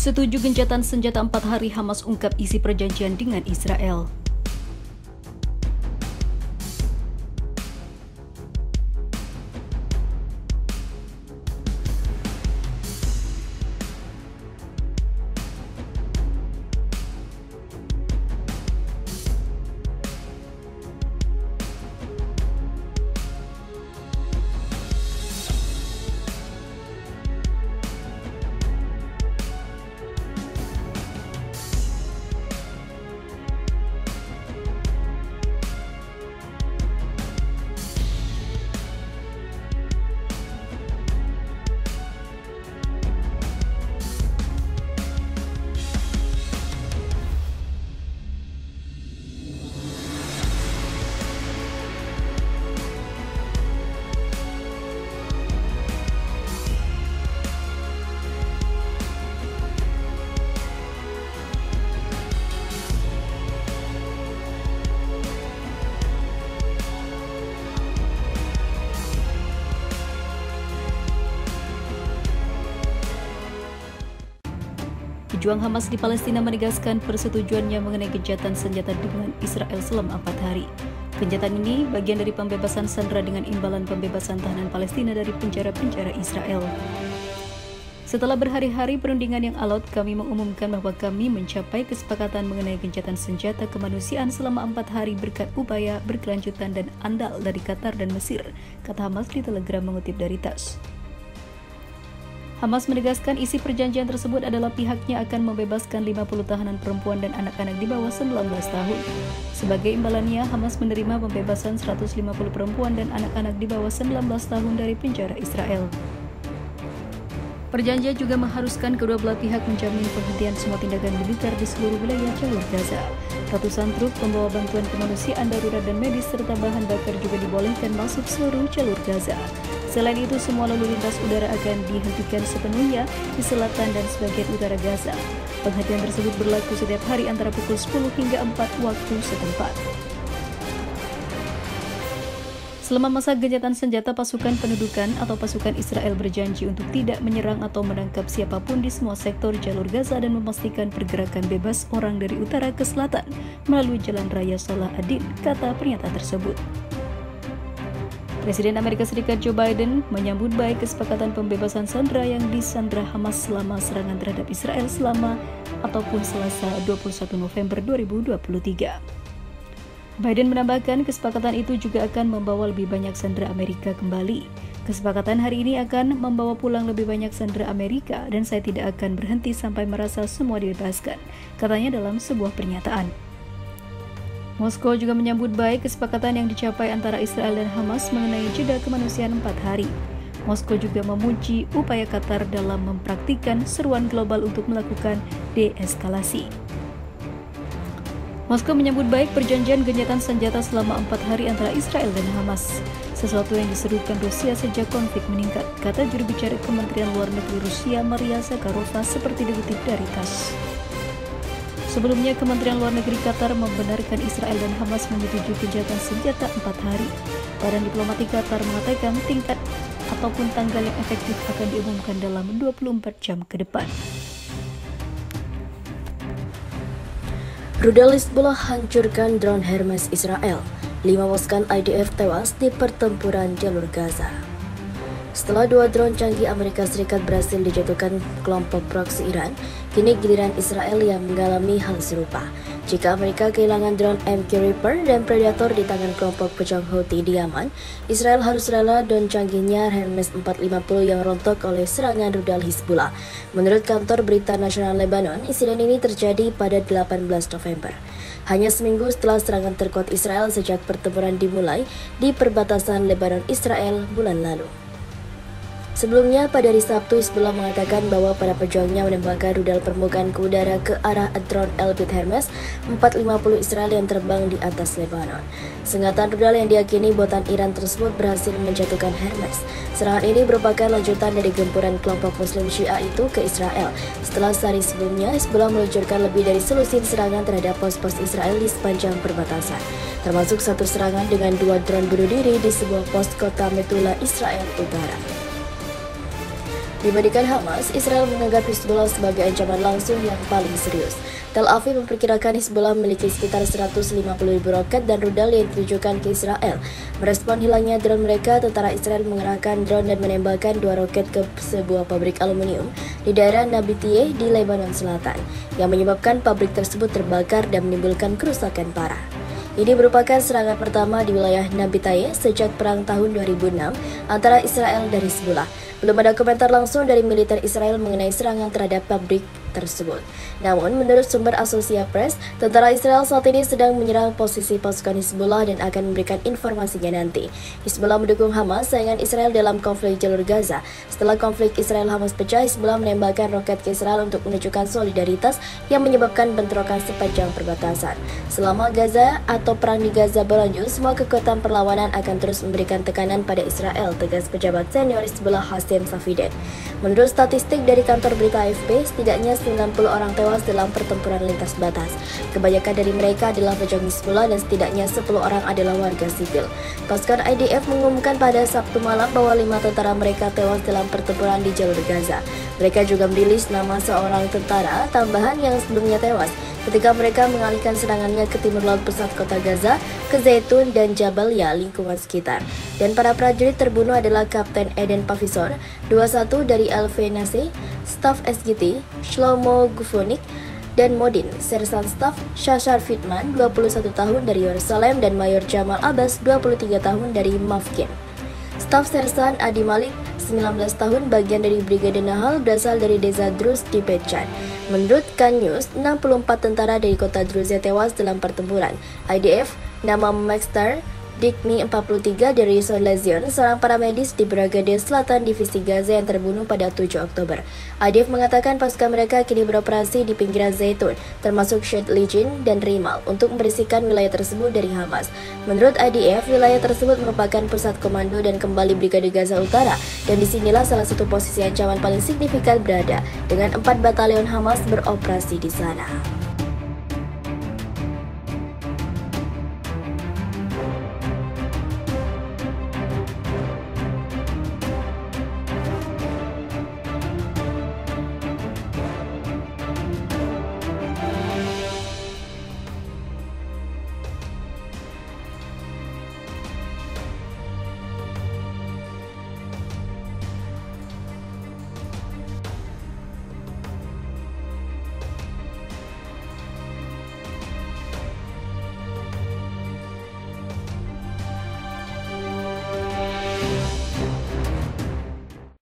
Setuju gencatan senjata 4 hari, Hamas ungkap isi perjanjian dengan Israel. Pejuang Hamas di Palestina menegaskan persetujuannya mengenai gencatan senjata dengan Israel selama 4 hari. Gencatan ini bagian dari pembebasan sandera dengan imbalan pembebasan tahanan Palestina dari penjara-penjara Israel. Setelah berhari-hari perundingan yang alot, kami mengumumkan bahwa kami mencapai kesepakatan mengenai gencatan senjata kemanusiaan selama 4 hari berkat upaya berkelanjutan dan andal dari Qatar dan Mesir, kata Hamas di Telegram mengutip dari TASS. Hamas menegaskan isi perjanjian tersebut adalah pihaknya akan membebaskan 50 tahanan perempuan dan anak-anak di bawah 19 tahun. Sebagai imbalannya, Hamas menerima pembebasan 150 perempuan dan anak-anak di bawah 19 tahun dari penjara Israel. Perjanjian juga mengharuskan kedua belah pihak menjamin penghentian semua tindakan militer di seluruh wilayah jalur Gaza. Ratusan truk pembawa bantuan kemanusiaan darurat dan medis serta bahan bakar juga dibolehkan masuk seluruh jalur Gaza. Selain itu, semua lalu lintas udara akan dihentikan sepenuhnya di selatan dan sebagian utara Gaza. Penghentian tersebut berlaku setiap hari antara pukul 10 hingga 4 waktu setempat. Selama masa gencatan senjata, pasukan pendudukan atau pasukan Israel berjanji untuk tidak menyerang atau menangkap siapapun di semua sektor jalur Gaza dan memastikan pergerakan bebas orang dari utara ke selatan melalui jalan raya Salah ad-Din, kata pernyataan tersebut. Presiden Amerika Serikat Joe Biden menyambut baik kesepakatan pembebasan sandera yang disandra Hamas selama serangan terhadap Israel selama ataupun Selasa 21 November 2023. Biden menambahkan kesepakatan itu juga akan membawa lebih banyak sandera Amerika kembali. Kesepakatan hari ini akan membawa pulang lebih banyak sandera Amerika dan saya tidak akan berhenti sampai merasa semua dibebaskan, katanya dalam sebuah pernyataan. Moskow juga menyambut baik kesepakatan yang dicapai antara Israel dan Hamas mengenai jeda kemanusiaan 4 hari. Moskow juga memuji upaya Qatar dalam mempraktikkan seruan global untuk melakukan deeskalasi. Moskow menyambut baik perjanjian gencatan senjata selama 4 hari antara Israel dan Hamas, sesuatu yang diserukan Rusia sejak konflik meningkat, kata juru bicara Kementerian Luar Negeri Rusia Maria Zakharova seperti dikutip dari TASS. Sebelumnya, Kementerian Luar Negeri Qatar membenarkan Israel dan Hamas menyetujui gencatan senjata 4 hari. Badan diplomatik Qatar mengatakan tingkat ataupun tanggal yang efektif akan diumumkan dalam 24 jam ke depan. Rudal Hizbullah hancurkan drone Hermes Israel. 5 pasukan IDF tewas di pertempuran jalur Gaza. Setelah 2 drone canggih Amerika Serikat berhasil dijatuhkan kelompok proksi Iran, kini giliran Israel yang mengalami hal serupa. Jika Amerika kehilangan drone MQ Reaper dan Predator di tangan kelompok pejuang Houthi di Yaman, Israel harus rela drone canggihnya Hermes 450 yang rontok oleh serangan rudal Hizbullah. Menurut kantor berita nasional Lebanon, insiden ini terjadi pada 18 November. Hanya seminggu setelah serangan terkuat Israel sejak pertempuran dimulai di perbatasan Lebanon-Israel bulan lalu. Sebelumnya, pada hari Sabtu, Hizbullah mengatakan bahwa para pejuangnya menembakkan rudal permukaan ke udara ke arah drone Elbit Hermes 450 Israel yang terbang di atas Lebanon. Sengatan rudal yang diyakini buatan Iran tersebut berhasil menjatuhkan Hermes. Serangan ini merupakan lanjutan dari gempuran kelompok Muslim Syiah itu ke Israel. Setelah sehari sebelumnya, Hizbullah meluncurkan lebih dari selusin serangan terhadap pos-pos Israel di sepanjang perbatasan, termasuk satu serangan dengan 2 drone bunuh diri di sebuah pos kota Metula, Israel Utara. Dibandingkan Hamas, Israel menganggap Hizbullah sebagai ancaman langsung yang paling serius. Tel Aviv memperkirakan Hizbullah memiliki sekitar 150.000 roket dan rudal yang ditujukan ke Israel. Merespon hilangnya drone mereka, tentara Israel mengerahkan drone dan menembakkan 2 roket ke sebuah pabrik aluminium di daerah Nabatieh di Lebanon Selatan, yang menyebabkan pabrik tersebut terbakar dan menimbulkan kerusakan parah. Ini merupakan serangan pertama di wilayah Nabatieh sejak Perang tahun 2006 antara Israel dan Hizbullah. Belum ada komentar langsung dari militer Israel mengenai serangan terhadap pabrik tersebut. Namun, menurut sumber Associated Press, tentara Israel saat ini sedang menyerang posisi pasukan Hizbullah dan akan memberikan informasinya nanti. Hizbullah mendukung Hamas, saingan Israel dalam konflik jalur Gaza. Setelah konflik Israel-Hamas pecah, Hizbullah menembakkan roket ke Israel untuk menunjukkan solidaritas yang menyebabkan bentrokan sepanjang perbatasan. Selama Gaza atau perang di Gaza berlanjut, semua kekuatan perlawanan akan terus memberikan tekanan pada Israel, tegas pejabat senior Hizbullah Hashem Safieddine. Menurut statistik dari kantor berita AFP, setidaknya 90 orang tewas dalam pertempuran lintas batas. Kebanyakan dari mereka adalah pejuang Hizbullah dan setidaknya 10 orang adalah warga sipil. Pasukan IDF mengumumkan pada Sabtu malam bahwa 5 tentara mereka tewas dalam pertempuran di jalur Gaza. Mereka juga merilis nama seorang tentara tambahan yang sebelumnya tewas ketika mereka mengalihkan serangannya ke timur laut pusat kota Gaza, ke Zaitun dan Jabalia, lingkungan sekitar. Dan para prajurit terbunuh adalah Kapten Eden Pavisor, 21 dari LV-Nase, Staf SGT, Shlomo Gufonik, dan Modin, Sersan Staf Shashar Fitman, 21 tahun dari Yerusalem, dan Mayor Jamal Abbas, 23 tahun dari Mafkin. Staf Sersan Adi Malik, 19 tahun, bagian dari Brigade Nahal, berasal dari desa Druz di Betchan. Menurut Kan News, 64 tentara dari kota Druzia tewas dalam pertempuran. IDF, nama Maxtar Dikni 43 dari Son Lezion, seorang paramedis di Brigade Selatan Divisi Gaza yang terbunuh pada 7 Oktober. IDF mengatakan pasukan mereka kini beroperasi di pinggiran Zaitun, termasuk Shed Lijin dan Rimal, untuk membersihkan wilayah tersebut dari Hamas. Menurut IDF, wilayah tersebut merupakan pusat komando dan kembali Brigade Gaza Utara, dan disinilah salah satu posisi ancaman paling signifikan berada, dengan 4 batalion Hamas beroperasi di sana.